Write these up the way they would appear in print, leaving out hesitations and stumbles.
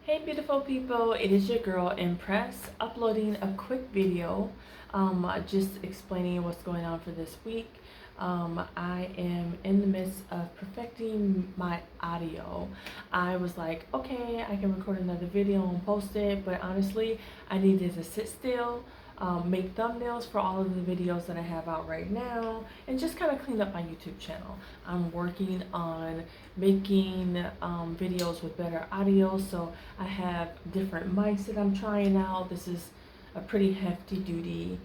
Hey beautiful people, it is your girl Empress uploading a quick video just explaining what's going on for this week. I am in the midst of perfecting my audio. I was like, okay, I can record another video and post it, but honestly, I needed to sit still, make thumbnails for all of the videos that I have out right now, and just kind of clean up my YouTube channel. I'm working on making videos with better audio, so I have different mics that I'm trying out. This is a pretty hefty duty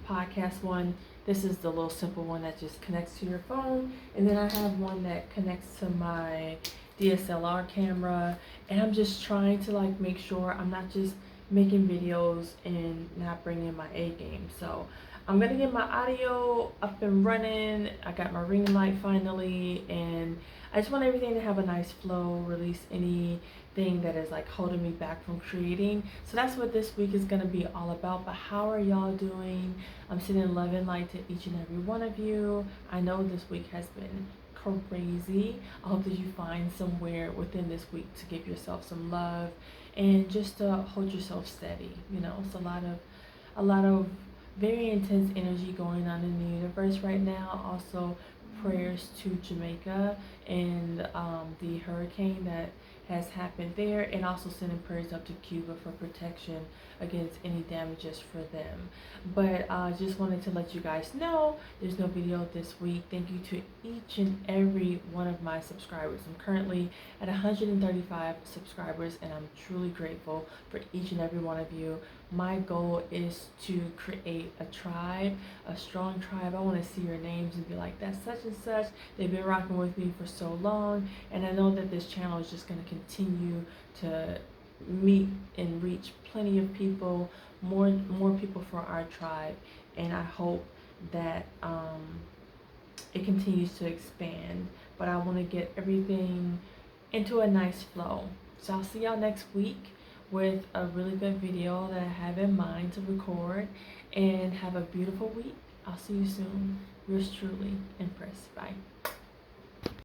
podcast one. This is the little simple one that just connects to your phone, and then I have one that connects to my DSLR camera, and I'm just trying to like make sure I'm not just making videos and not bringing my A game. So I'm gonna get my audio up and running. I got my ring light finally, and I just want everything to have a nice flow, release anything that is like holding me back from creating. So that's what this week is gonna be all about. But how are y'all doing? I'm sending love and light to each and every one of you. I know this week has been crazy. I hope that you find somewhere within this week to give yourself some love and just to hold yourself steady. You know, it's a lot of very intense energy going on in the universe right now. Also, prayers to Jamaica and the hurricane that has happened there, and also sending prayers up to Cuba for protection against any damages for them. But I just wanted to let you guys know there's no video this week. Thank you to each and every one of my subscribers. I'm currently at 135 subscribers, and I'm truly grateful for each and every one of you. My goal is to create a tribe, a strong tribe. I want to see your names and be like, that's such and such. They've been rocking with me for so long, and I know that this channel is just going to continue to meet and reach plenty of people, more people for our tribe, and I hope that it continues to expand. But I want to get everything into a nice flow. So I'll see y'all next week with a really good video that I have in mind to record, and have a beautiful week. I'll see you soon. Yours truly, Empress. Bye.